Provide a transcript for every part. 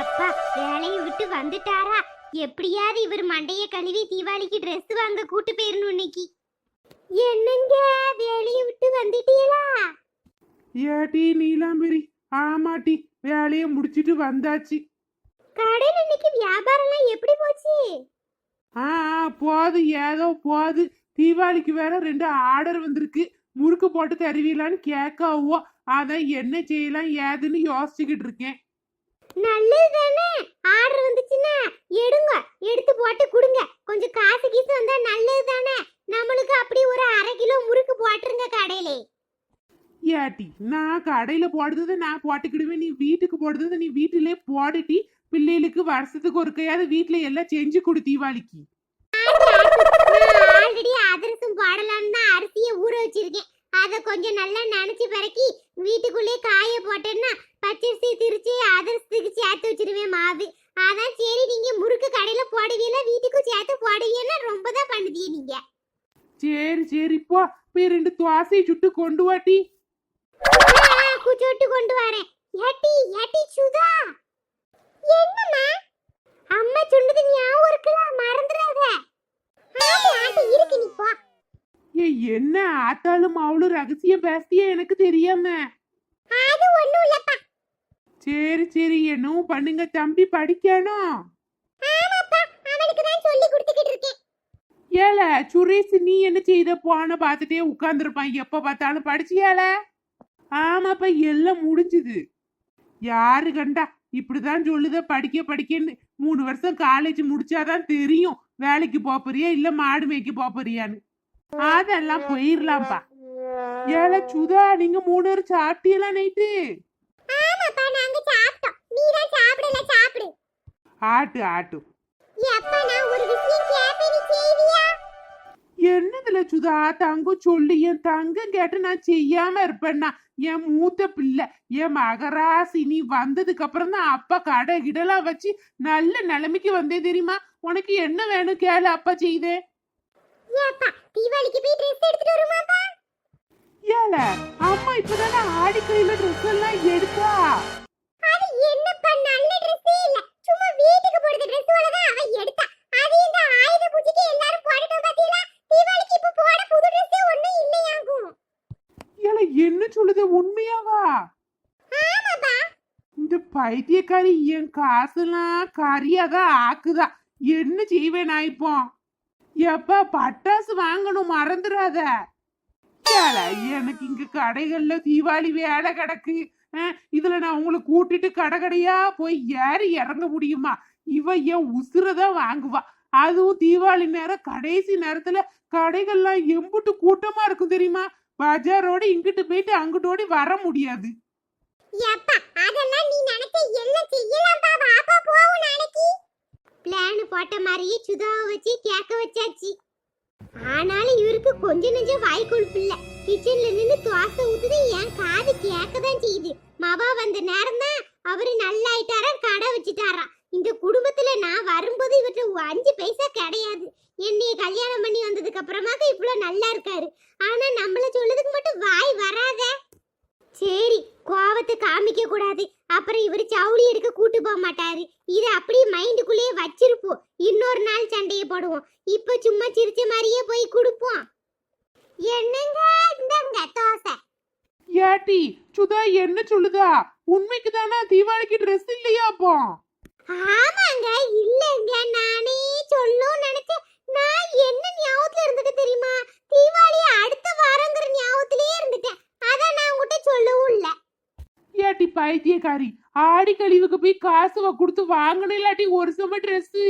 எப்பா வேலையை விட்டு வந்துட்டாரா? எப்படியாவது இவர் மண்டைய கழுவி தீபாவளிக்கு ட்ரெஸ் வாங்க கூட்டு போயிரணும் இன்னைக்கு. என்னங்க வேலையை விட்டு வந்துட்டீங்களா? ஏட்டி நீலாம்பரி, ஆமாட்டி வேலையை முடிச்சிட்டு வந்தாச்சு. கடையில் இன்னைக்கு வியாபாரம்லாம் எப்படி போச்சு? போது ஏதோ போது. தீபாவளிக்கு வேற 2 ஆர்டர் வந்திருக்கு. முறுக்கு போட்டு தருவீங்களான்னு கேட்காவோ, அதான் என்ன செய்யலாம் ஏதுன்னு யோசிச்சுக்கிட்டு இருக்கேன். நல்லது தானே, ஆர்டர் வந்துச்சுன்னா எடுங்க, எடுத்து போட்டு கொடுங்க. கொஞ்சம் காசு கீசு வந்தா நல்லது தானே. நம்மளுக்கு அப்படி ஒரு 1/2 கிலோ முறுக்கு போட்டுருங்க கடையிலே. ஏட்டி நான் கடையில போடுறது நான் போட்டுக்கிடுவேன், நீ வீட்டுக்கு போடுறது நீ வீட்டிலே போடுட்டி. பிள்ளைகளுக்கு வருஷத்துக்கு ஒரு கையாவது வீட்டுல எல்லாம் செஞ்சு கொடு தீபாவளிக்கு. ஆல்ரெடி அதிரசம் போடலான்னு தான் அரிசியை ஊற வச்சிருக்கேன். அதை கொஞ்சம் நல்லா நனைச்சு பிறக்கி வீட்டுக்குள்ளே காய போட்டேன்னா பச்சரிசி திரிச்சு அதிரசத்துக்கு சேர்த்து வச்சிருவேன் மாவு. அதான் சரி, நீங்க முறுக்கு கடையில போடுவீங்களா வீட்டுக்கும் சேர்த்து போடுவீங்கன்னா ரொம்ப தான் பண்ணுதீங்க நீங்க. சரி சரி போ, போய் 2 தோசையை சுட்டு கொண்டு வாட்டி. குச்சோட்டு கொண்டு வரேன். ஏட்டி ஏட்டி சுதா, என்னம்மா? அம்மா சொன்னது ஞாபகம் இருக்குல, மறந்துடாத. ஆட்டி ஆட்டி இருக்கு, நீ போ. என்ன ஆத்தாலும் அவளும் ரகசியம் பேசியா எனக்கு தெரியாம? அது ஒண்ணும் இல்லப்பா. சரி சரி, என்னவும் பண்ணுங்க, தம்பி படிக்கணும். ஆமாப்பா, அவனுக்கு தான் சொல்லி கொடுத்துக்கிட்டு இருக்கேன். ஏல சுரேஷ், நீ என்ன செய்த? போன பார்த்துட்டே உட்கார்ந்துருப்பான், எப்ப பார்த்தாலும் படிச்சியால? ஆமாப்பா, எல்லாம் முடிஞ்சுது. யாரு கண்டா இப்படிதான் சொல்லுத படிக்க படிக்கன்னு. 3 வருஷம் காலேஜ் முடிச்சாதான் தெரியும் வேலைக்கு போறியா இல்ல மாடு மேய்க்க போறியான்னு. அதெல்லாம் போயிடலாம்ப்பா. ஏல சுதா, நீங்க 3 பேரும் சாப்பிட்டீங்களா நைட்டு? ஆமாப்பா, நாங்க சாப்பிட்டோம். நீ தான் சாப்பிடல, சாப்பிடு. ஆட்டு ஆட்டு. எப்பா நான் ஒரு விஷயம் கேப்பேன், நீ செய்வியா? என்னதுல சுதா? தங்கம் சொல்லு. என் தங்கம் கேட்டு நான் செய்யாம இருப்பேன்னா? என் மூத்த பிள்ளை, என் மகராசி, நீ வந்ததுக்கு அப்புறம் தான் அப்பா கடை கிடலாம் வச்சு நல்ல நிலைமைக்கு வந்தே தெரியுமா? உனக்கு என்ன வேணும் கேளு, அப்பா செய்தே. ஏப்பா தீபாவளிக்கு போய் ட்ரெஸ் எடுத்துட்டு வருமாப்பா? ஏல அம்மா இப்பதானே ஆடிக்கையில ட்ரெஸ் எல்லாம் எடுத்தா. அது என்னப்பா நல்ல ட்ரெஸ்ஸே இல்ல, சும்மா வீட்டுக்கு போடுற ட்ரெஸ் ஓட தான் அவ எடுத்தா. அது இந்த ஆயுத பூஜைக்கு எல்லாரும் போடட்டும் பாத்தீங்களா? தீபாவளிக்கு இப்ப போட புது ட்ரெஸ்ஸே ஒண்ணும் இல்லையாகும். ஏல என்ன சொல்லுது, உண்மையாவா? ஆமாப்பா. இந்த பைத்தியக்காரி என் காசுலாம் கரியாதான் ஆக்குதா. என்ன செய்வேன் நான் இப்போ? எப்ப பட்டாசு வாங்கணும் மறந்துடாத. ஏல எனக்கு இங்க கடைகள்ல தீபாவளி வேலை கிடக்கு. இதுல நான் உங்களை கூட்டிட்டு கடை கடையா போய் ஏறி இறங்க முடியுமா? இவ என் உசுரதான் வாங்குவா. அதுவும் தீபாவளி நேரம் கடைசி நேரத்துல கடைகள்லாம் எம்புட்டு கூட்டமா இருக்கும் தெரியுமா? பஜாரோட இங்கிட்டு போயிட்டு அங்கிட்டோடி வர முடியாது. ஏப்பா அதெல்லாம் நீ நினைச்ச எல்லாம் செய்யலாம்பா, வாப்பா போவோம் நாளைக்கு. பிளான் போட்ட மாதிரியே சுதாவை வச்சு கேட்க வச்சாச்சு. ஆனாலும் இவருக்கு கொஞ்சம் நெஞ்சம் வாய்க்கொழுப்பு இல்ல. கிச்சன்ல நின்னு தோசை ஊத்துது, என் காது கேட்கதான் செய்யுது. மவா வந்த நேரம் தான் அவரு நல்லாயிட்டாராம், கடை வச்சுட்டாராம். இந்த குடும்பத்துல நான் வரும்போது இவற்றை 5 பைசா கிடையாது. என்னைய கல்யாணம் பண்ணி வந்ததுக்கு அப்புறமா இவ்வளவு நல்லா இருக்காரு. ஆனா நம்மள சொல்லதுக்கு மட்டும் வாய் வராத. சரி, கோவத்தை காமிக்க கூடாது, அப்புறம் இவரு சவுளி எடுக்க கூட்டு போக மாட்டாரு. இதை அப்படியே மைண்டுக்குள்ளேயே வச்சிருப்போம். இன்னொரு நாள் சண்டைய போடுவோம். இப்ப சும்மா சிரிச்ச மாதிரியே போய் கொடுப்போம். என்னங்க இந்தங்க தோசை. ஏட்டி சுதா என்ன சொல்லுதா? உண்மைக்கு தானே தீபாவளிக்கு ட்ரெஸ் இல்லையா அப்போ? ஆமாங்க, இல்லங்க, நானே சொல்லணும்னு நினைச்சேன். நான் என்ன ஞாபகத்துல இருந்துட்டு தெரியுமா? தீபாவளி அடுத்த வாரங்கிற ஞாபகத்திலேயே இருந்துட்டேன். அதான் நான் உங்ககிட்ட சொல்லவும் இல்ல. ஏட்டி பைத்தியக்காரி, ஆடி கழிவுக்கு போய் காசு கொடுத்து வாங்கணும், இல்லாட்டி ஒரு சும ட்ரெஸ்.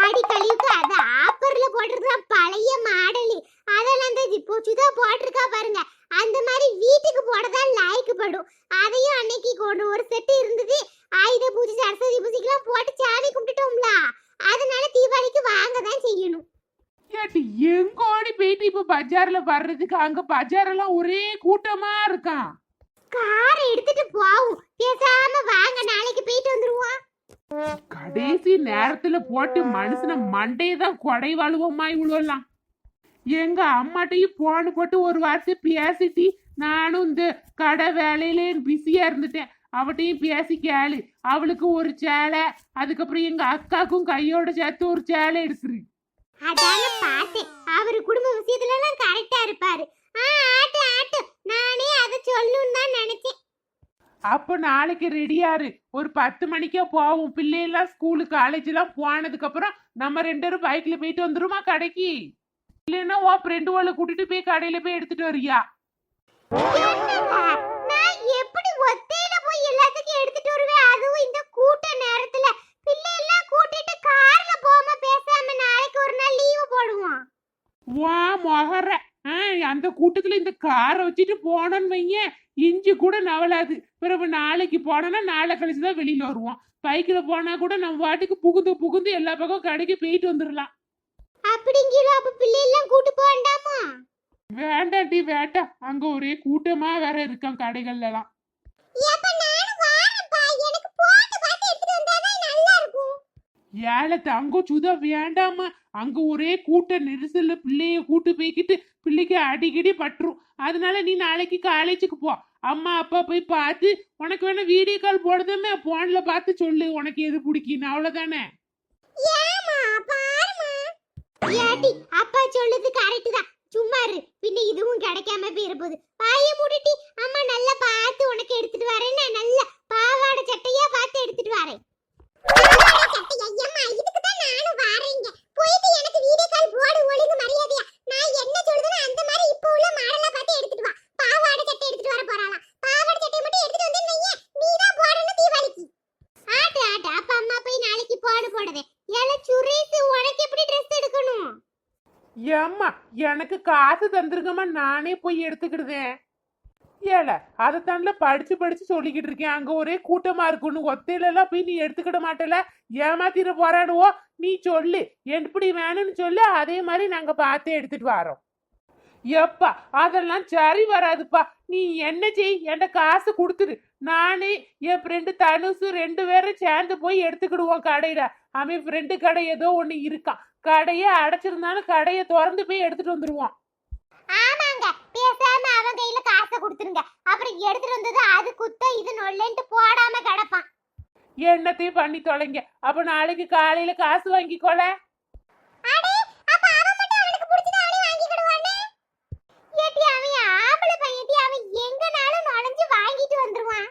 ஆடி கழிவுக்கு அது ஆப்பர்ல போட்டிருக்கா பழைய மாடல். அதெல்லாம் தான் இப்போ சுதா போட்டிருக்கா பாருங்க. அந்த மாதிரி வீட்டுக்கு போடதான் லாய்க்குப்படும். அதையும் அன்னைக்கு கொண்டு ஒரு செட்டு இருந்தது. ஆயுத பூஜை சரஸ்வதி பூஜைக்கெல்லாம் போட்டு சாமி கும்பிட்டுட்டோம்ல, அதனால தீபாவளிக்கு வாங்க தான் செய்யணும். ஏட்டி எங்க ஓடி போயிட்டு இப்ப பஜார்ல வர்றதுக்கு? அங்க பஜார் எல்லாம் ஒரே கூட்டமா இருக்கான். காரை எடுத்துட்டு போவோம், பேசாம வாங்க, நாளைக்கு போயிட்டு வந்துருவோம். கடைசி நேரத்துல போட்டு மனுஷன மண்டையதான் கொடை வாழ்வோமாய் விழுவலாம். எங்க அம்மாட்டையும் போன் போட்டு ஒரு வார்த்தை பேசிட்டு நானும் இந்த கடை வேலையில பிஸியா இருந்துட்டேன். அவட்டையும் பேசி கேளு. அவளுக்கு ஒரு சேலை, அதுக்கப்புறம் எங்க அக்காக்கும் கையோட சேர்த்து ஒரு சேலை எடுத்துரு. அதான பார்த்தேன், அவரு குடும்ப விஷயத்துல எல்லாம் கரெக்டா இருப்பாரு. ஆட்டு ஆட்டு, நானே அதை சொல்லணும்னு தான் நினைச்சேன். அப்போ நாளைக்கு ரெடியாரு. ஒரு 10 மணிக்கே போவோம். பிள்ளையெல்லாம் ஸ்கூலு காலேஜ் எல்லாம் போனதுக்கு அப்புறம் நம்ம 2 பேரும் பைக்ல போயிட்டு வந்துருமா கடைக்கு. இல்லைன்னா உன் ஃப்ரெண்டுகளை கூட்டிட்டு போய் கடையில போய் எடுத்துட்டு வரியா? நான் எப்படி ஒத்தையில போய் எல்லாத்துக்கும் எடுத்துட்டு வருவேன், அதுவும் இந்த கூட்ட நேரத்துல. பிள்ளை எல்லாம் கூட்டிட்டு கார்ல போகாம பேசாம நாளைக்கு ஒரு நாள் லீவு போடுவோம். வா மொகர, அந்த கூட்டத்துல இந்த காரை வச்சுட்டு போனோன்னு வையன், இஞ்சி கூட நவலாது. பிறகு நாளைக்கு போனோம்னா நாளை கழிச்சுதான் வெளியில வருவோம். பைக்ல போனா கூட நம்ம வாட்டுக்கு புகுந்து புகுந்து எல்லா பக்கம் கடைக்கு போயிட்டு வந்துடலாம். அப்படிங்கிற அப்ப பிள்ளை எல்லாம் கூட்டு போண்டாமா? வேண்டாண்டி வேண்டாம், அங்க ஒரே கூட்டமா வேற இருக்கான் கடைகள்ல எல்லாம். ஏழை தங்கோ சுதா வேண்டாமா, அங்க ஒரே கூட்ட நெரிசல்ல பிள்ளைய கூட்டு போய்கிட்டு பிள்ளைக்கு அடிக்கடி பட்டுரும். அதனால நீ நாளைக்கு காலேஜுக்கு போ. அம்மா அப்பா போய் பார்த்து உனக்கு வேணா வீடியோ கால் போடுதமே, போன்ல பார்த்து சொல்லு உனக்கு எது பிடிக்கும். அவ்வளவுதானே. அப்பா சொல்லுது கரெக்ட் தான், சும்மா இரு. பின்ன இதுவும் கிடைக்காம போயிருப்போது. பாய மூடிட்டி, அம்மா நல்லா பார்த்து உனக்கு எடுத்துட்டு வரேன். நல்ல பாவாடை சட்டையா பார்த்து எடுத்துட்டு வரேன். ஏம்மா எனக்கு காசு தந்துருங்கம்மா, நானே போய் எடுத்துக்கிடுதேன். ஏல அதைத்தான்ல படிச்சு படிச்சு சொல்லிக்கிட்டு இருக்கேன். அங்க ஒரே கூட்டமா இருக்குன்னு ஒத்தையில எல்லாம் போய் நீ எடுத்துக்கிட மாட்டல, ஏமாத்திர போராடுவோ. நீ சொல்லு எப்படி வேணும்னு சொல்லு, அதே மாதிரி நாங்க பார்த்து எடுத்துட்டு வரோம். எப்பா அதெல்லாம் சரி வராதுப்பா. நீ என்ன செய், என்கிட்ட காசு கொடுத்துரு. நானே என் ஃப்ரெண்டு தனுசு 2 பேரும் சேர்ந்து போய் எடுத்துக்கிடுவோம் கடையில. அவன் ஃப்ரெண்டு கடை ஏதோ ஒண்ணு இருக்கான், கடையை அடைச்சிருந்தாலும் கடையை திறந்து போய் எடுத்துட்டு வந்துருவான். ஆமாங்க, பேசாம அவன் கையில காசை கொடுத்துருங்க. அப்புறம் எடுத்துட்டு வந்தது அது குத்தம் இது நொல்லன்ட்டு போடாம கிடப்பான். என்னத்தையும் பண்ணி தொலைங்க. அப்ப நாளைக்கு காலையில காசு வாங்கிக்கோல. அடே அப்ப அவன் மட்டும் அவனுக்கு பிடிச்சத அவனே வாங்கிடுவானே. ஏட்டி அவன் ஆம்பளை பையன்டி, அவன் எங்கனாலும் நுழைஞ்சு வாங்கிட்டு வந்துருவான்.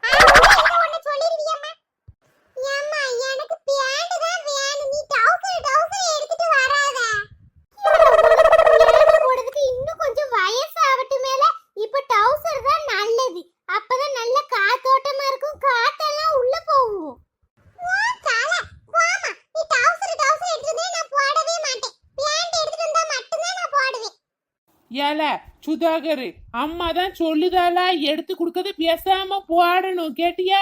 இத ஒண்ணு சொல்லிருவியம்மா. ஏம்மா எனக்கு பேண்ட் தான் வேணும், நீ டவுசர் எடுத்துட்டு வராத. பேண்ட் போடுறதுக்கு இன்னும் கொஞ்சம் வயசு ஆவட்டும் மேல. இப்ப டவுசர் தான் நல்லது, அப்பதான் நல்ல காத்தோட்டமா இருக்கும், காத்தெல்லாம் உள்ள போகும். ஏல சுதாகர், அம்மா தான் சொல்லுதாளா, எடுத்து கொடுக்கறது பேசாம போடணும், கேட்டியா?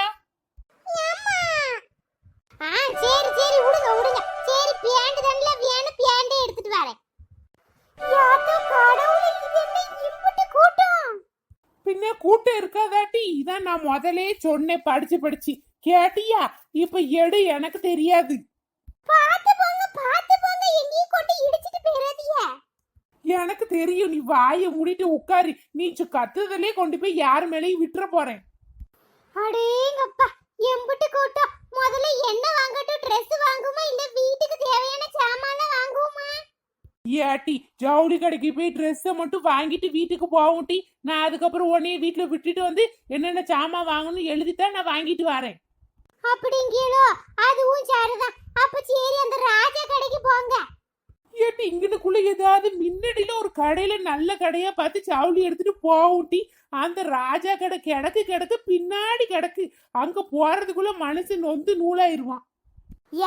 சரி சரி விடுங்க விடுங்க. சரி பேண்ட் தான்ல வேணும், பேண்டே எடுத்துட்டு வரேன். யாத்தோ கடவுளே, இது என்ன இப்படி கூட்டம்? பின்ன கூட்டம் இருக்காதாட்டி, இதான் நான் முதலே சொன்னேன் படிச்சு படிச்சு, கேட்டியா? இப்ப எடு, எனக்கு தெரியாது. பாத்து போங்க, எங்கேயும் கொண்டு இடிச்சிட்டு போயிடாதீங்க. எனக்கு தெரியும், நீ வாயை மூடிட்டு உட்காரு. நீ கத்துதலே கொண்டு போய் யார் மேலேயும் விட்டுற போறேன். அடேங்கப்பா, எம்புட்டு கூட்டம். முதல்ல என்ன வாங்கட்டும், ட்ரெஸ் வாங்குமா இல்ல வீட்டுக்கு தேவையான சாமான் வாங்குமா? ஏட்டி ஜவுளி கடைக்கு போய் ட்ரெஸ்ஸை மட்டும் வாங்கிட்டு வீட்டுக்கு போவோம்டி. நான் அதுக்கப்புறம் உடனே வீட்டுல விட்டுட்டு வந்து என்னென்ன சாமான் வாங்கணும் எழுதித்தான் நான் வாங்கிட்டு வரேன். அப்படிங்கீழோ, அதுவும் சரிதான். அப்ப சரி, அந்த ராஜா கடைக்கு போங்க. ஏட்டி இங்கனுக்குள்ள ஏதாவது முன்னாடியில ஒரு கடையில நல்ல கடையா பார்த்து ஜவுளி எடுத்துட்டு போவோம்டி. அந்த ராஜா கடை கிடக்கு பின்னாடி கிடக்கு, அங்க போறதுக்குள்ள மனசு நொந்து நூலாயிருவான்.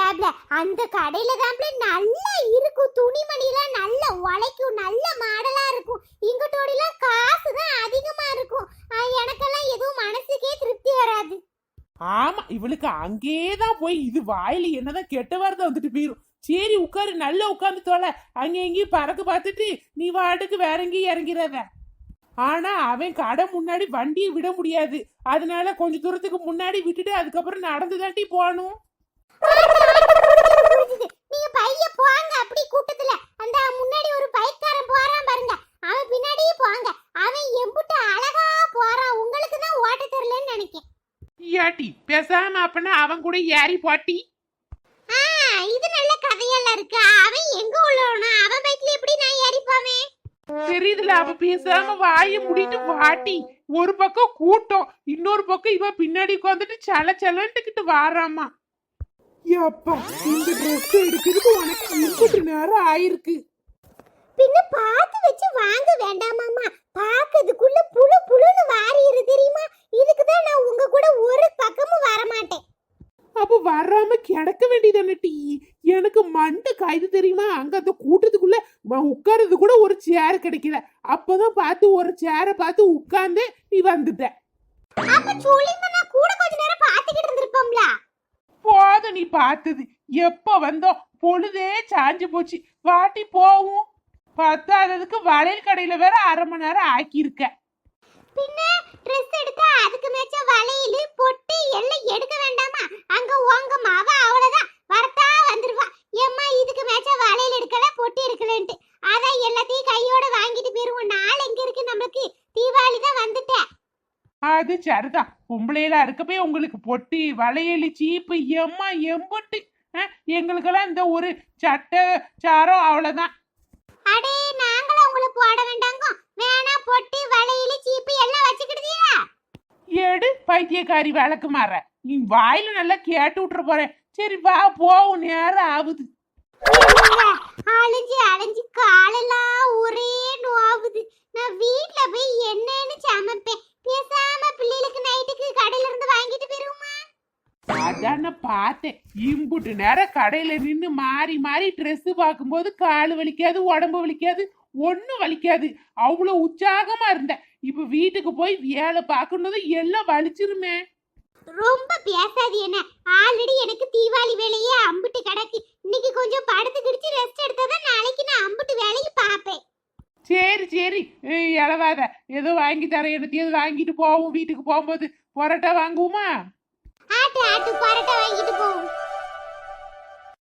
ஏப்ல அந்த கடையில தான்ப்ல நல்லா இருக்கும், துணிமணி எல்லாம் நல்ல உழைக்கும், நல்ல மாடலா இருக்கும். இங்கட்டோடிலாம் காசு தான் அதிகமா இருக்கும். எனக்கெல்லாம் எதுவும் மனசுக்கே திருப்தி வராது. ஆமா, இவளுக்கு அங்கேதான் போய் இது வாயில என்னதான் கெட்ட வார்த்தை வந்துட்டு போயிரும். சரி உட்காரு, நல்லா உட்காந்து தோல. அங்க எங்கேயும் பறக்க பார்த்துட்டு நீ வாட்டுக்கு வேற எங்கேயும் இறங்கிறத. ஆனா அவன் கடை முன்னாடி வண்டியை விட முடியாது, அதனால கொஞ்ச தூரத்துக்கு முன்னாடி விட்டுட்டு அதுக்கப்புறம் நடந்து தாண்டி போகணும். நீங்க பைய போங்க, அப்படி கூட்டத்துல அந்த முன்னாடி ஒரு பைக்காரன் போறான் பாருங்க, அவன் பின்னாடியே போங்க. அவன் எம்புட்டு அழகா போறான், உங்களுக்கு தான் ஓட்ட தெரியலன்னு நினைக்கிறேன். ஏட்டி பேசாம அப்பனா அவன் கூட ஏறி போட்டி. ஆ, இது நல்ல கதையெல்லாம் இருக்கு. அவன் எங்க உள்ளவனா? அவன் பைக்ல எப்படி நான் ஏறி போவேன்? தெரியுதுல, அவ பேசாம வாயை முடிட்டு வாட்டி. ஒரு பக்கம் கூட்டம், இன்னொரு பக்கம் இவ பின்னாடி உட்காந்துட்டு சல சலன்ட்டுக்கிட்டு வாராமா. அப்பா, இந்த ட்ரெஸ் எடுக்கிறதுக்கு உனக்கு இம்புட்டு நேரம் ஆயிருக்கு. பின்ன பார்த்து வச்சு வாங்க வேண்டாமாமா? பாக்கிறதுக்குள்ள புழு புழுன்னு வாரிரு தெரியுமா? இதுக்கு தான் நான் உங்க கூட ஒரு பக்கமும் வர மாட்டேன். அப்ப வராம கிடக்க வேண்டியதானே டீ. எனக்கு மண்டை காயுது தெரியுமா? அங்க அந்த கூட்டத்துக்குள்ள உட்கார்றது கூட ஒரு சேர் கிடைக்கல. அப்பதான் பார்த்து ஒரு சேரை பார்த்து உட்கார்ந்து நீ வந்துட்ட. அப்ப சொல்லிருந்தா நான் கூட கொஞ்ச நேரம் பார்த்துக்கிட்டு இருந்திருப்போம்ல. போதும் நீ பார்த்தது. எப்ப வந்தோம், பொழுதே சாஞ்சு போச்சு. வாட்டி போவும். பத்தாததுக்கு வளையல் கடையில வேற அரை மணி நேரம் ஆக்கியிருக்க. பின்ன ட்ரெஸ் எடுத்தா அதுக்கு மேட்ச வளையல் பொட்டு எல்லாம் எடுக்க வேண்டாமா? அங்க உங்க மாவ அவ்வளவுதான் வரத்தா வந்துருவா. ஏம்மா இதுக்கு மேட்ச வளையல் எடுக்கல பொட்டு எடுக்கலன்ட்டு அதான் எல்லாத்தையும் கையோட வாங்கிட்டு போயிருவோம். நாள் எங்க இருக்கு நமக்கு? தீபாவளி தான் வந்துட்டேன். அது சரிதான். பொம்பளையில இருக்கப்பே உங்களுக்கு பொட்டி வளையலி சீப்பு எம்மா எம்புட்டு. எங்களுக்கெல்லாம் இந்த ஒரு சட்டை சாரம் அவ்வளவுதான். அடே நாங்களும் உங்களுக்கு போட வேண்டாங்க. வேணா பொட்டு வளையல் சீப்பு எல்லாம் வச்சுக்கிடுதீரா? எடு பைத்தியக்காரி விளக்கு மாற. நீ வாயில நல்லா கேட்டு விட்டுற போறேன். சரி வா போவும், நேரம் ஆகுது. அலைஞ்சு அலைஞ்சு காலெல்லாம் ஒரே நோவுது. நான் வீட்ல போய் என்னன்னு சமைப்பேன். பேசாம பிள்ளைகளுக்கு நைட்டுக்கு கடையில இருந்து வாங்கிட்டு போயிருவோமா? அதான் பார்த்தேன். இம்புட்டு நேரம் கடையில நின்னு மாறி மாறி ட்ரெஸ் பார்க்கும்போது காலு வலிக்காது, உடம்பு வலிக்காது, ஒன்னும் வலிக்காது. அவ்வளவு உற்சாகமா இருந்தேன். இப்ப வீட்டுக்கு போய் வேலை பார்க்கணும் எல்லாம் வலிச்சிருமே. ரொம்ப பேசாது என்ன? ஆல்ரெடி எனக்கு தீபாவளி வேலையே அம்புட்டு கிடக்கு. இன்னைக்கு கொஞ்சம் படுத்து கிடிச்சு ரெஸ்ட் எடுத்தாதான் நாளைக்கு நான் அம்புட்டு வேலையை பார்ப்பேன். சரி சரி, இளவாத. ஏதோ வாங்கி தரேன், என்னத்தையும் வாங்கிட்டு போவோம். வீட்டுக்கு போகும்போது பரோட்டா வாங்குவோமா? ஆட்டு ஆட்டு பரோட்டா வாங்கிட்டு போவோம்.